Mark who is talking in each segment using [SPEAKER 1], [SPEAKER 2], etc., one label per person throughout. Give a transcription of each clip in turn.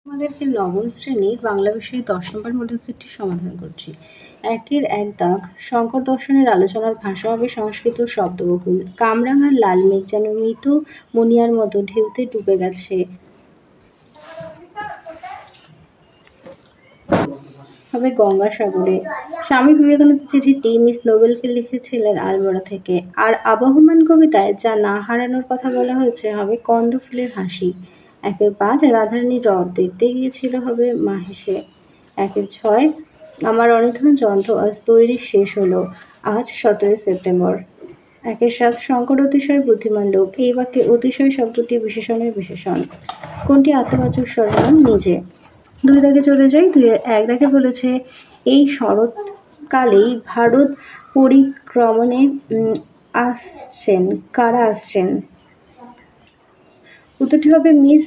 [SPEAKER 1] আমাদেরকে নবম শ্রেণীর বাংলা বিষয়ে ১০ নম্বর মডেল সেটটি সমাধান করছি। একের এক দাগ শঙ্কর দর্শনের আলোচনার ভাষা হবে সংস্কৃত শব্দবহুল। কামরাঙার লাল মেঘ যেন মৃত মনিয়ার মতো ঢেউতে ডুবে গেছে। হবে গঙ্গাসাগরে। স্বামী বিবেকানন্দ চিঠিটি মিস নোবেলকে লিখেছিলেন আলমোড়া থেকে। আর আবহমান কবিতায় যা না হারানোর কথা বলা হয়েছে হবে কন্দফুলের হাসি। একের ৫ রাধারানীর রথ দেখতে গিয়েছিল হবে মাহেশে। একের ৬ আমার অনিধন যন্ত্র আজ তৈরি শেষ হলো, আজ ১৭ই সেপ্টেম্বর। একের ৭ শঙ্কর অতিশয় বুদ্ধিমান লোক। এই বাক্যে অতিশয় শব্দটি বিশেষণের বিশেষণ। কোনটি আত্মবাচক সর্বনাম? নিজে। ২ দাগে চলে যাই। ১ দাগে বলেছে এই শরৎকালেই ভারত পরিক্রমণে আসছেন। কারা আসছেন? উত্তরটি হবে মিস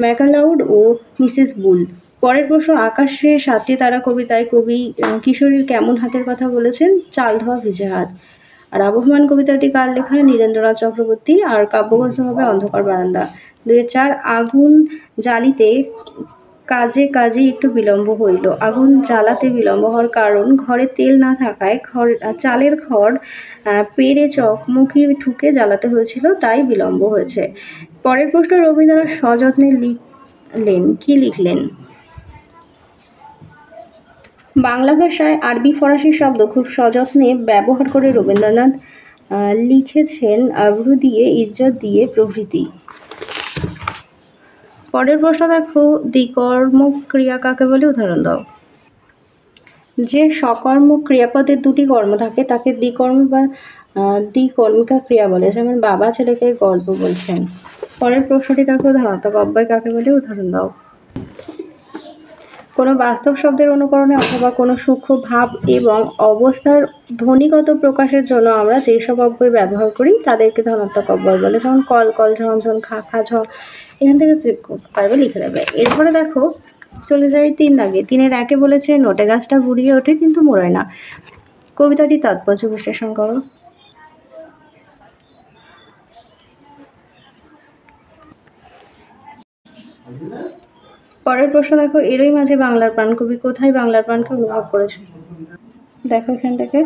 [SPEAKER 1] ম্যাকলাউড ও মিসেস বুল। পরের প্রশ্ন আকাশে ৭টি তারা কবিতায় কবি কিশোরীর কেমন হাতের কথা বলেছেন? চাল ধোয়া ভিজে হাত। আর আবহমান কবিতাটি কার লেখা? নীরেন্দ্রনাথ চক্রবর্তী। আর কাব্যগ্রন্থ হবে অন্ধকার বারান্দা। ২-৪ আগুন জ্বালিতে কাজে কাজে একটু বিলম্ব হইল। আগুন জ্বালাতে বিলম্ব হওয়ার কারণ ঘরে তেল না থাকায় চালের খড় পেড়ে চকমকি ঠুকে জ্বালাতে হয়েছিল, তাই বিলম্ব হয়েছে। পরের প্রশ্ন রবীন্দ্রনাথ সযত্নে লিখলেন। কি লিখলেন? বাংলা ভাষায় আরবি ফরাসি শব্দ খুব সযত্নে ব্যবহার করে রবীন্দ্রনাথ লিখেছেন আবরু দিয়ে, ইজ্জত দিয়ে প্রভৃতি। পরের প্রশ্ন দেখো, দ্বিকর্মক ক্রিয়া কাকে বলে? উদাহরণ দাও। যে সকর্মক ক্রিয়াপদের দুটি কর্ম থাকে তাকে দ্বিকর্ম বা দ্বিকর্মিকা ক্রিয়া বলে। যেমন বাবা ছেলেকে গল্প বলছেন। পরের প্রশ্নটি দেখো, ধনাত্মক অব্যয় কাকে বলে? উদাহরণ দাও। কোনো বাস্তব শব্দের অনুকরণে অথবা কোনো সূক্ষ্ম ভাব এবং অবস্থার ধ্বনিগত প্রকাশের জন্য আমরা যেসব অব্যয় ব্যবহার করি তাদেরকে ধনাত্মক অব্যয় বলে। যেমন কল কল, ঝন ঝন, খা খা, ঝ। এখান থেকে পারবে লিখে দেবে। এরপরে দেখো চলে যাই ৩ দাগে। ৩-এর ১-এ বলেছে নোটে গাছটা বুড়িয়ে ওঠে কিন্তু মোড়ায় না। কবিতাটি তাৎপর্য বিশ্লেষণ করো। পরের প্রশ্ন দেখো, এরই মাঝে বাংলার প্রাণ। কবি কোথায় বাংলার প্রাণকে অনুভব করেছে? দেখো এখান থেকে।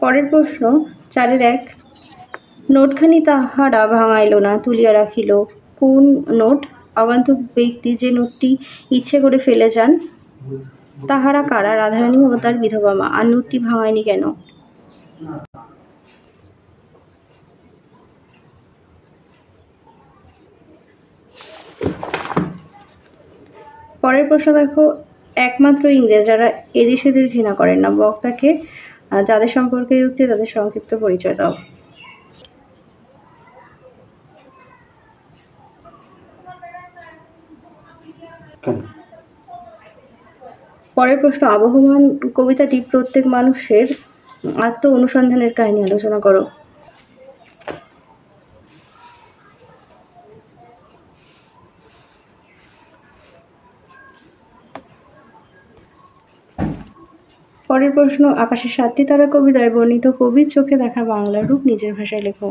[SPEAKER 1] পরের প্রশ্ন ৪-এর ১ নোটখানি তাহারা ভাঙাইল না, তুলিয়া রাখিল। কোন নোট? আগন্তুক ব্যক্তি যে নোটটি ইচ্ছে করে ফেলে যান। তাহারা কারা? রাধারানী ও তার বিধবা মা। আর নোটটি ভাঙায়নি কেন? পরের প্রশ্ন দেখো, একমাত্র ইংরেজ যারা এদেশ সেদের ঘৃণা করেন না। বক্তাকে যাদের সম্পর্কে উক্তি তাদের সংক্ষিপ্ত পরিচয় দাও। পরের প্রশ্ন আবহমান কবিতাটি প্রত্যেক মানুষের আত্ম অনুসন্ধানের কাহিনী আলোচনা করো। পরের প্রশ্ন আকাশের ৭টি তারা কবিতায় বর্ণিত কবির চোখে দেখা বাংলার রূপ নিজের ভাষায় লেখো।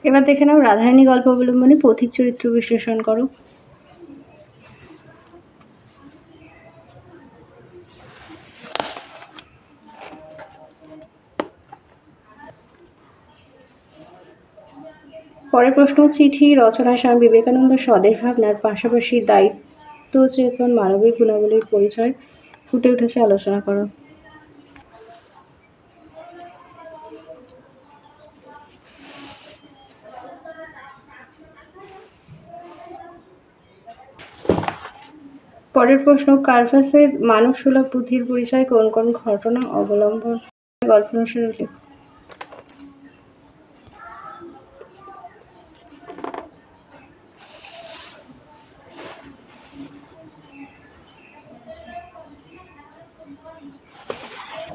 [SPEAKER 1] এবার দেখে নাও রাধারানী গল্প অবলম্বনে পথিক চরিত্র বিশ্লেষণ করো। পরের প্রশ্ন চিঠি রচনায় স্বামী বিবেকানন্দ স্বদেশ ভাবনার পাশাপাশি দায়িত্ব চেতন মানবিক গুণাবলীর পরিচয় ফুটে উঠেছে, আলোচনা করো। পরের প্রশ্ন কার্ভাসের মানব সুলভ বুদ্ধির পরিচয় কোন কোন ঘটনা অবলম্বন গল্প অনুসারে লেখো।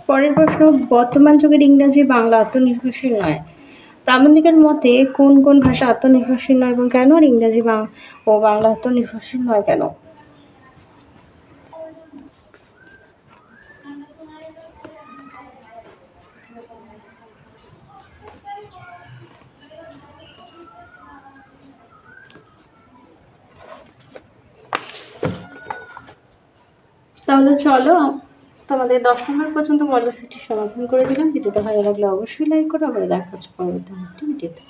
[SPEAKER 1] পরের প্রশ্ন বর্তমান যুগের ইংরাজি বাংলা আত্মনির্ভরশীল নয়। প্রাবন্ধিকের মতে কোন কোন ভাষা আত্মনির্ভরশীল নয় এবং কেন? আর ইংরাজি ও বাংলা আত্মনির্ভরশীল নয় কেন? তাহলে চলো তোমাদের 10 নম্বর পর্যন্ত মডেল সেটটি সমাধান করে দিলাম। ভিডিওটা ভালো লাগলে অবশ্যই লাইক করো। আবার দেখা হচ্ছে পরবর্তী ভিডিওতে।